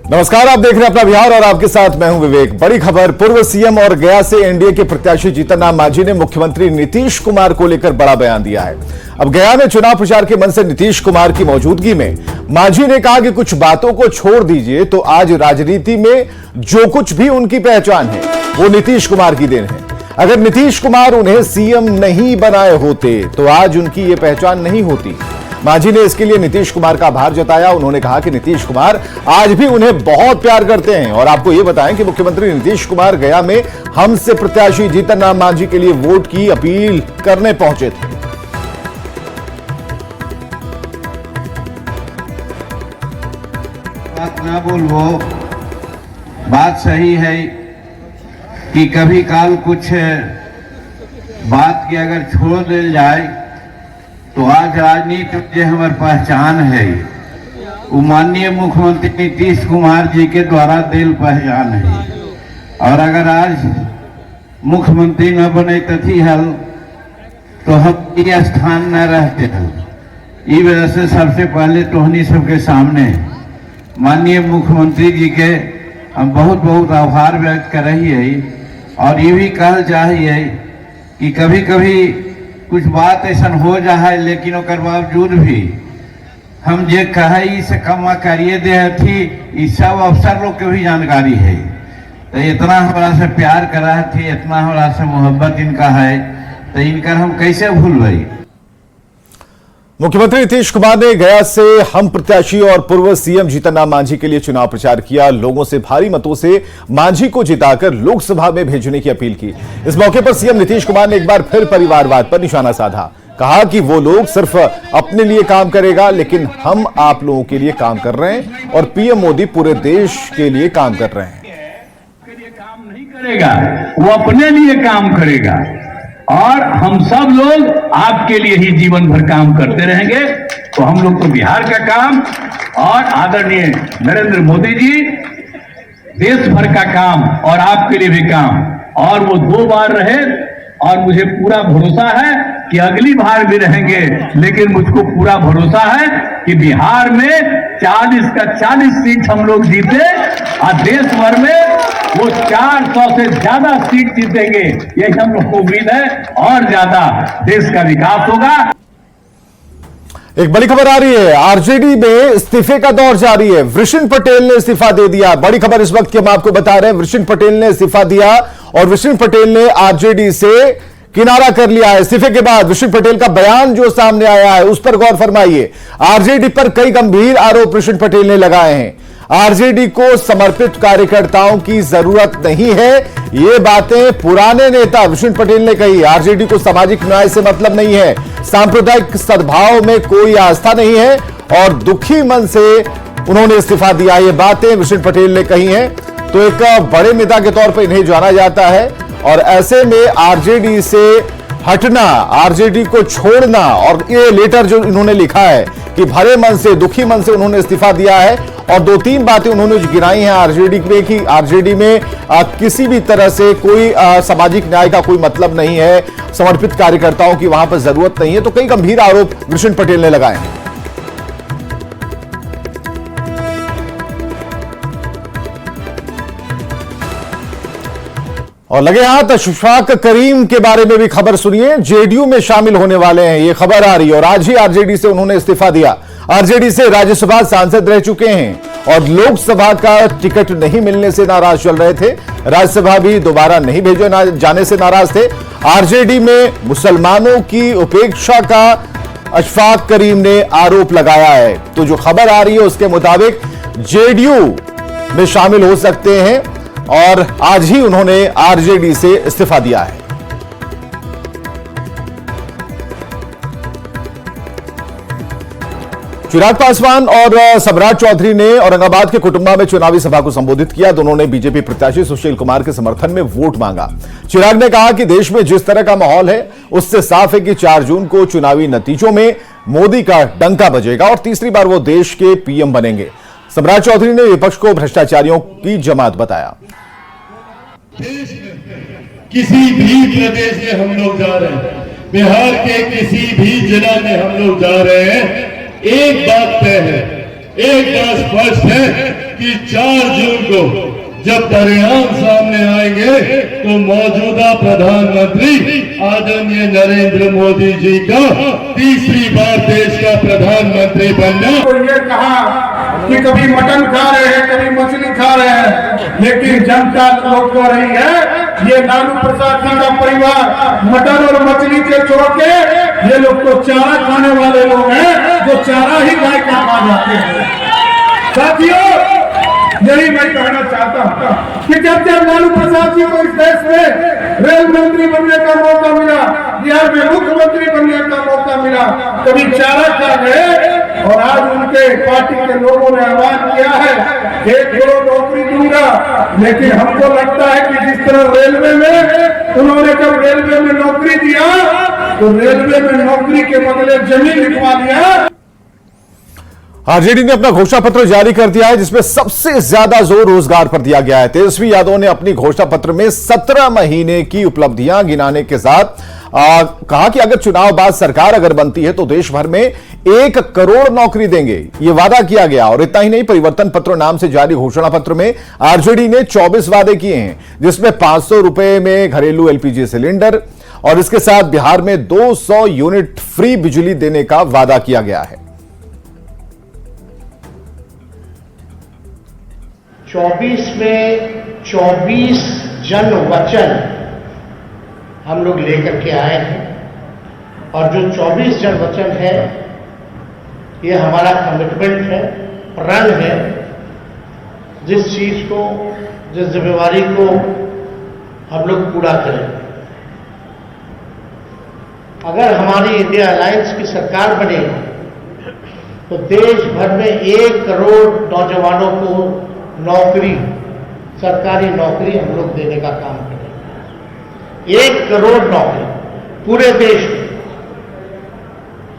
नमस्कार, आप देख रहे हैं अपना बिहार और आपके साथ मैं हूं विवेक। बड़ी खबर, पूर्व सीएम और गया से एनडीए के प्रत्याशी जीतन राम मांझी ने मुख्यमंत्री नीतीश कुमार को लेकर बड़ा बयान दिया है। अब गया में चुनाव प्रचार के मन से नीतीश कुमार की मौजूदगी में मांझी ने कहा कि कुछ बातों को छोड़ दीजिए तो आज राजनीति में जो कुछ भी उनकी पहचान है वो नीतीश कुमार की देन है। अगर नीतीश कुमार उन्हें सीएम नहीं बनाए होते तो आज उनकी ये पहचान नहीं होती। मांझी ने इसके लिए नीतीश कुमार का आभार जताया। उन्होंने कहा कि नीतीश कुमार आज भी उन्हें बहुत प्यार करते हैं और आपको यह बताएं कि मुख्यमंत्री नीतीश कुमार गया में हमसे प्रत्याशी जीतन राम मांझी के लिए वोट की अपील करने पहुंचे थे। बात ना बोलो, बात सही है कि कभी काल कुछ बात की अगर छोड़ दे जाए तो आज राजनीति में जो हमारी पहचान है वो माननीय मुख्यमंत्री नीतीश कुमार जी के द्वारा दिल पहचान है। और अगर आज मुख्यमंत्री न बने तथी हल तो हम ये स्थान न रहते हल। इस वजह से सबसे पहले तोहनी सबके सामने माननीय मुख्यमंत्री जी के हम बहुत बहुत आभार व्यक्त कर रही है। और ये भी कहल चाहिए कि कभी कभी कुछ बात ऐसा हो जाए लेकिन ओकर बावजूद भी हम जे कहे से कमा करिए दे थी, इस सब अफसर लोग के भी जानकारी है। तो इतना हमारा से प्यार करा थी, इतना हमारा से मोहब्बत इनका है, तो इनका हम कैसे भूल गई। मुख्यमंत्री नीतीश कुमार ने गया से हम प्रत्याशी और पूर्व सीएम जीतन राम मांझी के लिए चुनाव प्रचार किया। लोगों से भारी मतों से मांझी को जिताकर लोकसभा में भेजने की अपील की। इस मौके पर सीएम नीतीश कुमार ने एक बार फिर परिवारवाद पर निशाना साधा। कहा कि वो लोग सिर्फ अपने लिए काम करेगा लेकिन हम आप लोगों के लिए काम कर रहे हैं और पीएम मोदी पूरे देश के लिए काम कर रहे हैं। काम नहीं करेगा, वो अपने लिए काम करेगा और हम सब लोग आपके लिए ही जीवन भर काम करते रहेंगे। तो हम लोग तो बिहार का काम और आदरणीय नरेंद्र मोदी जी देश भर का काम और आपके लिए भी काम, और वो 2 बार रहे और मुझे पूरा भरोसा है कि अगली बार भी रहेंगे। लेकिन मुझको पूरा भरोसा है कि बिहार में 40 का 40 सीट हम लोग जीते और देश भर में वो 400 से ज्यादा सीट जीतेंगे। यही हम लोग को उम्मीद है और ज्यादा देश का विकास होगा। एक बड़ी खबर आ रही है, आरजेडी में इस्तीफे का दौर जारी है। वृषिण पटेल ने इस्तीफा दे दिया। बड़ी खबर इस वक्त की हम आपको बता रहे हैं, वृषिण पटेल ने इस्तीफा दिया और वृषिण पटेल ने आरजेडी से किनारा कर लिया है। इस्तीफे के बाद वृषिण पटेल का बयान जो सामने आया है उस पर गौर फरमाइए। आरजेडी पर कई गंभीर आरोप वृषिण पटेल ने लगाए हैं। आरजेडी को समर्पित कार्यकर्ताओं की जरूरत नहीं है, ये बातें पुराने नेता वृषिण पटेल ने कही। आरजेडी को सामाजिक न्याय से मतलब नहीं है, सांप्रदायिक सद्भाव में कोई आस्था नहीं है और दुखी मन से उन्होंने इस्तीफा दिया। ये बातें वृषिण पटेल ने कही हैं। तो एक बड़े नेता के तौर पर इन्हें जाना जाता है और ऐसे में आरजेडी से हटना, आरजेडी को छोड़ना, और ये लेटर जो इन्होंने लिखा है कि भरे मन से, दुखी मन से उन्होंने इस्तीफा दिया है और 2-3 बातें उन्होंने गिनाई हैं आरजेडी में कि आरजेडी में किसी भी तरह से कोई सामाजिक न्याय का कोई मतलब नहीं है, समर्पित कार्यकर्ताओं की वहां पर जरूरत नहीं है। तो कई गंभीर आरोप वृषिण पटेल ने लगाए हैं। और लगे हाथ अशफाक करीम के बारे में भी खबर सुनिए। जेडीयू में शामिल होने वाले हैं, ये खबर आ रही है और आज ही आरजेडी से उन्होंने इस्तीफा दिया। आरजेडी से राज्यसभा सांसद रह चुके हैं और लोकसभा का टिकट नहीं मिलने से नाराज चल रहे थे। राज्यसभा भी दोबारा नहीं भेजे जाने से नाराज थे। आरजेडी में मुसलमानों की उपेक्षा का अशफाक करीम ने आरोप लगाया है। तो जो खबर आ रही है उसके मुताबिक जेडीयू में शामिल हो सकते हैं और आज ही उन्होंने आरजेडी से इस्तीफा दिया है। चिराग पासवान और सम्राट चौधरी ने औरंगाबाद के कुटुंबा में चुनावी सभा को संबोधित किया। दोनों ने बीजेपी प्रत्याशी सुशील कुमार के समर्थन में वोट मांगा। चिराग ने कहा कि देश में जिस तरह का माहौल है उससे साफ है कि 4 जून को चुनावी नतीजों में मोदी का डंका बजेगा और तीसरी बार वो देश के पीएम बनेंगे। सम्राट चौधरी ने विपक्ष को भ्रष्टाचारियों की जमात बताया। देश में किसी भी प्रदेश में हम लोग जा रहे हैं, बिहार के किसी भी जिला में हम लोग जा रहे हैं, एक बात तय है, एक बात स्पष्ट है कि 4 जून को जब परिणाम सामने आएंगे तो मौजूदा प्रधानमंत्री आदरणीय नरेंद्र मोदी जी का तीसरी बार देश का प्रधानमंत्री बनना। तो ये कहा कि कभी मटन खा रहे हैं, कभी मछली खा रहे हैं, लेकिन जनता लोग कह रही है ये लालू प्रसाद जी का परिवार मटन और मछली के छोड़ के ये लोग तो चारा खाने वाले लोग हैं, जो चारा ही गाय का खा जाते हैं। साथियों, यही मैं कहना चाहता हूँ कि जब लालू प्रसाद जी को इस देश में रेल मंत्री बनने का मौका मिला, बिहार में मुख्यमंत्री बनने का मौका मिला, कभी चारा खा गए और आज उनके पार्टी के लोगों ने ऐलान किया है 1 करोड़ नौकरी दूंगा। लेकिन हमको लगता है कि जिस तरह रेलवे में उन्होंने जब रेलवे में नौकरी दिया तो रेलवे में नौकरी के बदले जमीन लिखवा दिया। आरजेडी ने अपना घोषणा पत्र जारी कर दिया है जिसमें सबसे ज्यादा जोर रोजगार पर दिया गया है। तेजस्वी यादव ने अपनी घोषणा पत्र में 17 महीने की उपलब्धियां गिनाने के साथ कहा कि अगर चुनाव बाद सरकार अगर बनती है तो देश भर में 1 करोड़ नौकरी देंगे, यह वादा किया गया। और इतना ही नहीं, परिवर्तन पत्र नाम से जारी घोषणा पत्र में आरजेडी ने 24 वादे किए हैं, जिसमें 500 रुपए में घरेलू एलपीजी सिलेंडर और इसके साथ बिहार में 200 यूनिट फ्री बिजली देने का वादा किया गया है। 24 में 24 जन वचन हम लोग लेकर के आए हैं और जो 24 जन वचन है ये हमारा कमिटमेंट है, प्रण है। जिस चीज को, जिस जिम्मेवारी को हम लोग पूरा करें। अगर हमारी इंडिया अलायंस की सरकार बने तो देश भर में 1 करोड़ नौजवानों को नौकरी, सरकारी नौकरी हम लोग देने का काम करेंगे। 1 करोड़ नौकरी पूरे देश में।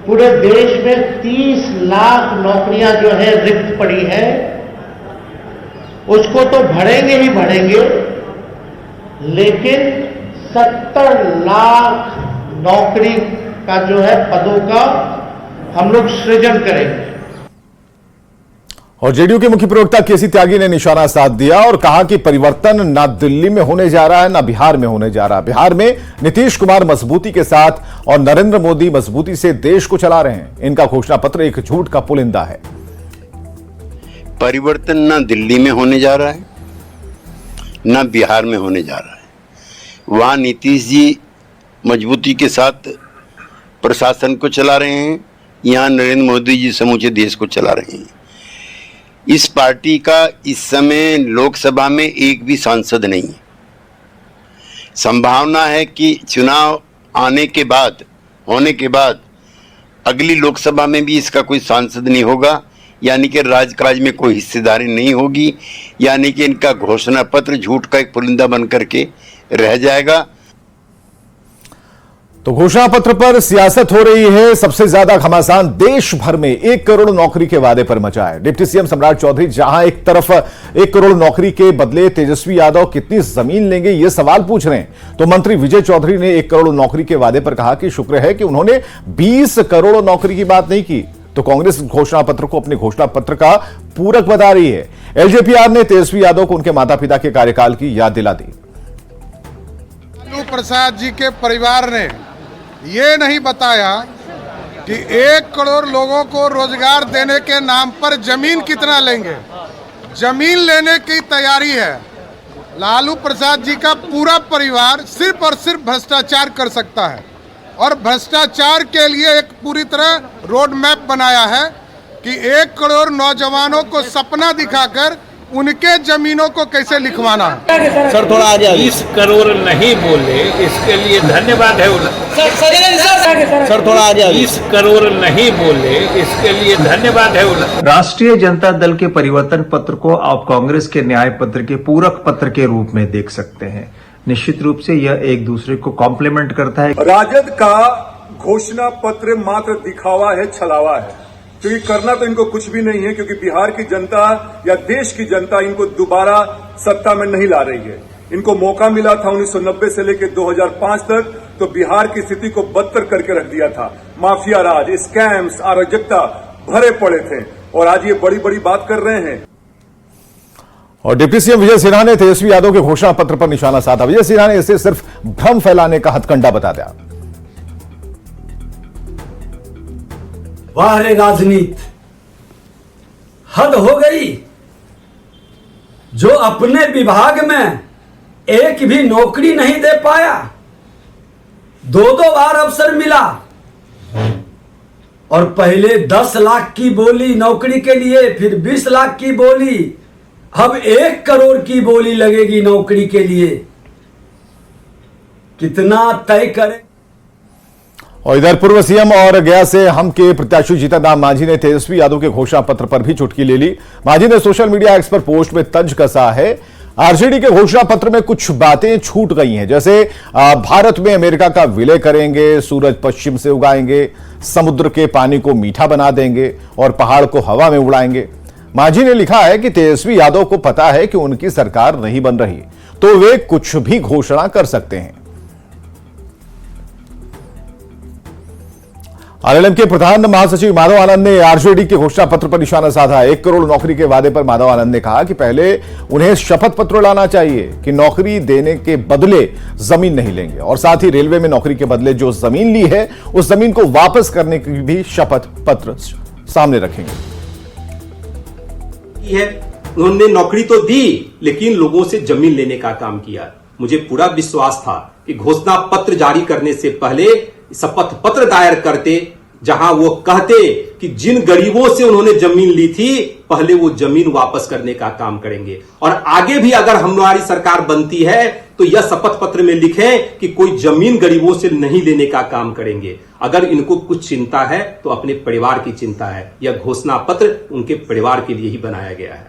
पूरे देश में 30 लाख नौकरियां जो है रिक्त पड़ी है, उसको तो भरेंगे ही भरेंगे, लेकिन 70 लाख नौकरी का जो है पदों का हम लोग सृजन करेंगे। और जेडीयू के मुख्य प्रवक्ता केसी त्यागी ने निशाना साध दिया और कहा कि परिवर्तन ना दिल्ली में होने जा रहा है ना बिहार में होने जा रहा है। बिहार में नीतीश कुमार मजबूती के साथ और नरेंद्र मोदी मजबूती से देश को चला रहे हैं। इनका घोषणा पत्र एक झूठ का पुलिंदा है। परिवर्तन ना दिल्ली में होने जा रहा है ना बिहार में होने जा रहा है। वहां नीतीश जी मजबूती के साथ प्रशासन को चला रहे हैं, यहां नरेंद्र मोदी जी समूचे देश को चला रहे हैं। इस पार्टी का इस समय लोकसभा में एक भी सांसद नहीं है। संभावना है कि चुनाव होने के बाद अगली लोकसभा में भी इसका कोई सांसद नहीं होगा, यानी कि राजकाज में कोई हिस्सेदारी नहीं होगी, यानी कि इनका घोषणा पत्र झूठ का एक पुलिंदा बन करके रह जाएगा। तो घोषणा पत्र पर सियासत हो रही है। सबसे ज्यादा घमासान देश भर में 1 करोड़ नौकरी के वादे पर मचा है। डिप्टी सीएम सम्राट चौधरी जहां एक तरफ 1 करोड़ नौकरी के बदले तेजस्वी यादव कितनी जमीन लेंगे ये सवाल पूछ रहे हैं, तो मंत्री विजय चौधरी ने 1 करोड़ नौकरी के वादे पर कहा कि शुक्र है कि उन्होंने 20 करोड़ नौकरी की बात नहीं की। तो कांग्रेस घोषणा पत्र को अपने घोषणा पत्र का पूरक बता रही है। एलजेपीआर ने तेजस्वी यादव को उनके माता पिता के कार्यकाल की याद दिला दी। लालू प्रसाद जी के परिवार ने ये नहीं बताया कि 1 करोड़ लोगों को रोजगार देने के नाम पर जमीन कितना लेंगे। जमीन लेने की तैयारी है। लालू प्रसाद जी का पूरा परिवार सिर्फ और सिर्फ भ्रष्टाचार कर सकता है और भ्रष्टाचार के लिए एक पूरी तरह रोड मैप बनाया है कि 1 करोड़ नौजवानों को सपना दिखाकर उनके जमीनों को कैसे लिखवाना है। सर थोड़ा आगे 20 करोड़ नहीं बोले, इसके लिए धन्यवाद है। सर थोड़ा आगे 20 करोड़ नहीं बोले, इसके लिए धन्यवाद है। राष्ट्रीय जनता दल के परिवर्तन पत्र को आप कांग्रेस के न्याय पत्र के पूरक पत्र के रूप में देख सकते हैं। निश्चित रूप से यह एक दूसरे को कॉम्प्लीमेंट करता है। राजद का घोषणा पत्र मात्र दिखावा है, छलावा है, क्योंकि करना तो इनको कुछ भी नहीं है, क्योंकि बिहार की जनता या देश की जनता इनको दोबारा सत्ता में नहीं ला रही है। इनको मौका मिला था 1990 से लेकर 2005 तक, तो बिहार की स्थिति को बदतर करके रख दिया था। माफिया राज, स्कैम्स, अराजकता भरे पड़े थे और आज ये बड़ी बड़ी बात कर रहे हैं। और डिप्टी सीएम विजय सिन्हा ने तेजस्वी यादव के घोषणा पत्र पर निशाना साधा। विजय सिन्हा ने इसे सिर्फ भ्रम फैलाने का हथकंडा बता दिया। वाह रे राजनीति, हद हो गई। जो अपने विभाग में एक भी नौकरी नहीं दे पाया, दो बार अवसर मिला और पहले 10 लाख की बोली नौकरी के लिए, फिर 20 लाख की बोली, अब 1 करोड़ की बोली लगेगी नौकरी के लिए। कितना तय करे। और इधर पूर्व सीएम और गया से हम के प्रत्याशी जीतन राम मांझी ने तेजस्वी यादव के घोषणा पत्र पर भी चुटकी ले ली। मांझी ने सोशल मीडिया एक्स पर पोस्ट में तंज कसा है। आरजेडी के घोषणा पत्र में कुछ बातें छूट गई हैं, जैसे भारत में अमेरिका का विलय करेंगे, सूरज पश्चिम से उगाएंगे, समुद्र के पानी को मीठा बना देंगे और पहाड़ को हवा में उड़ाएंगे। मांझी ने लिखा है कि तेजस्वी यादव को पता है कि उनकी सरकार नहीं बन रही, तो वे कुछ भी घोषणा कर सकते हैं। आरएलएम के प्रधान महासचिव माधव आनंद ने आरजेडी के घोषणा पत्र पर निशाना साधा। 1 करोड़ नौकरी के वादे पर माधव आनंद ने कहा कि पहले उन्हें शपथ पत्र लाना चाहिए कि नौकरी देने के बदले जमीन नहीं लेंगे, और साथ ही रेलवे में नौकरी के बदले जो जमीन ली है उस जमीन को वापस करने की भी शपथ पत्र सामने रखेंगे। उन्होंने नौकरी तो दी, लेकिन लोगों से जमीन लेने का काम किया। मुझे पूरा विश्वास था कि घोषणा पत्र जारी करने से पहले शपथ पत्र दायर करते, जहां वो कहते कि जिन गरीबों से उन्होंने जमीन ली थी पहले वो जमीन वापस करने का काम करेंगे, और आगे भी अगर हमारी सरकार बनती है तो यह शपथ पत्र में लिखें कि कोई जमीन गरीबों से नहीं लेने का काम करेंगे। अगर इनको कुछ चिंता है तो अपने परिवार की चिंता है। यह घोषणा पत्र उनके परिवार के लिए ही बनाया गया है।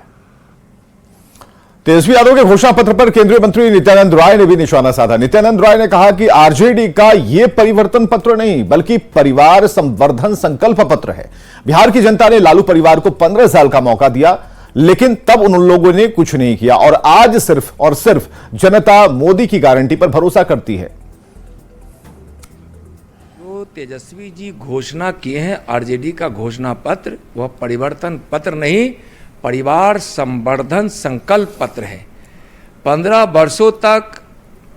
तेजस्वी यादव के घोषणा पत्र पर केंद्रीय मंत्री नित्यानंद राय ने भी निशाना साधा। नित्यानंद राय ने कहा कि आरजेडी का यह परिवर्तन पत्र नहीं बल्कि परिवार संवर्धन संकल्प पत्र है। बिहार की जनता ने लालू परिवार को 15 साल का मौका दिया, लेकिन तब उन लोगों ने कुछ नहीं किया, और आज सिर्फ और सिर्फ जनता मोदी की गारंटी पर भरोसा करती है। जो तेजस्वी जी घोषणा किए हैं आरजेडी का घोषणा पत्र, वह परिवर्तन पत्र नहीं, परिवार संवर्धन संकल्प पत्र है। 15 वर्षों तक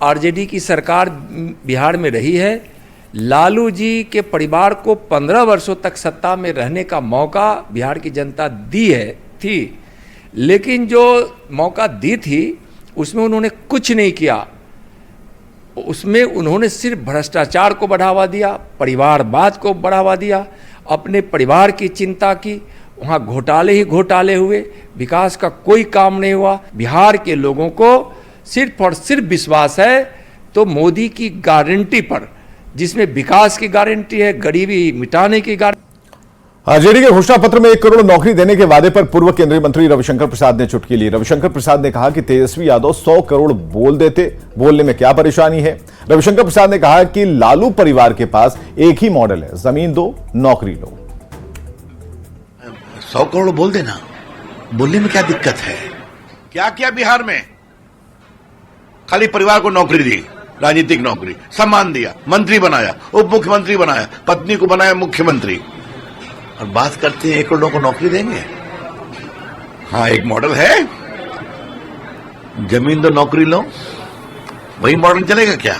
आरजेडी की सरकार बिहार में रही है। लालू जी के परिवार को 15 वर्षों तक सत्ता में रहने का मौका बिहार की जनता थी, लेकिन जो मौका दी थी उसमें उन्होंने कुछ नहीं किया। उसमें उन्होंने सिर्फ भ्रष्टाचार को बढ़ावा दिया, परिवारवाद को बढ़ावा दिया, अपने परिवार की चिंता की। वहाँ घोटाले ही घोटाले हुए, विकास का कोई काम नहीं हुआ। बिहार के लोगों को सिर्फ और सिर्फ विश्वास है तो मोदी की गारंटी पर, जिसमें विकास की गारंटी है, गरीबी मिटाने की गारंटी। आरजेडी के घोषणा पत्र में 1 करोड़ नौकरी देने के वादे पर पूर्व केंद्रीय मंत्री रविशंकर प्रसाद ने चुटकी ली। रविशंकर प्रसाद ने कहा कि तेजस्वी यादव 100 करोड़ बोल देते, बोलने में क्या परेशानी है। रविशंकर प्रसाद ने कहा कि लालू परिवार के पास एक ही मॉडल है, जमीन दो नौकरी लो। 100 करोड़ बोल देना, बोलने में क्या दिक्कत है। क्या किया बिहार में? खाली परिवार को नौकरी दी, राजनीतिक नौकरी, सम्मान दिया, मंत्री बनाया, उप मुख्यमंत्री बनाया, पत्नी को बनाया मुख्यमंत्री, और बात करते हैं 1 करोड़ को नौकरी देंगे। हाँ, एक मॉडल है, जमीन दो नौकरी लो, वही मॉडल चलेगा क्या?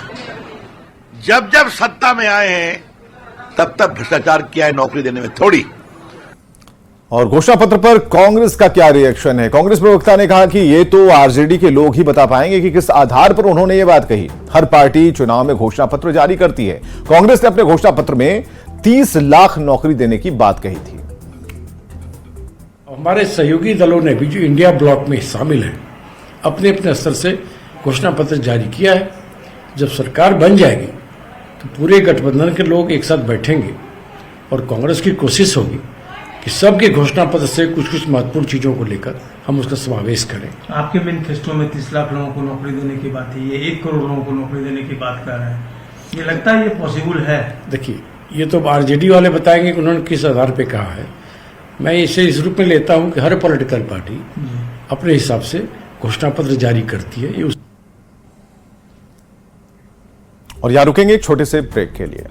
जब जब सत्ता में आए हैं तब तक भ्रष्टाचार किया है नौकरी देने में थोड़ी। और घोषणा पत्र पर कांग्रेस का क्या रिएक्शन है? कांग्रेस प्रवक्ता ने कहा कि ये तो आरजेडी के लोग ही बता पाएंगे कि किस आधार पर उन्होंने ये बात कही। हर पार्टी चुनाव में घोषणा पत्र जारी करती है। कांग्रेस ने अपने घोषणा पत्र में 30 लाख नौकरी देने की बात कही थी। हमारे सहयोगी दलों ने भी जो इंडिया ब्लॉक में शामिल हैं, अपने अपने स्तर से घोषणा पत्र जारी किया है। जब सरकार बन जाएगी तो पूरे गठबंधन के लोग एक साथ बैठेंगे और कांग्रेस की कोशिश होगी कि सबके घोषणा पत्र से कुछ कुछ महत्वपूर्ण चीजों को लेकर हम उसका समावेश करें। आपके मैनिफेस्टो में 30 लाख लोगों को नौकरी देने की बात है, ये 1 करोड़ लोगों को नौकरी देने की बात कर रहे हैं। ये लगता है ये पॉसिबल है? देखिए, ये तो आरजेडी वाले बताएंगे कि उन्होंने किस आधार पे कहा है। मैं इसे इस रूप में लेता हूं कि हर पॉलिटिकल पार्टी अपने हिसाब से घोषणा पत्र जारी करती है। और यहां रुकेंगे एक छोटे से ब्रेक के लिए।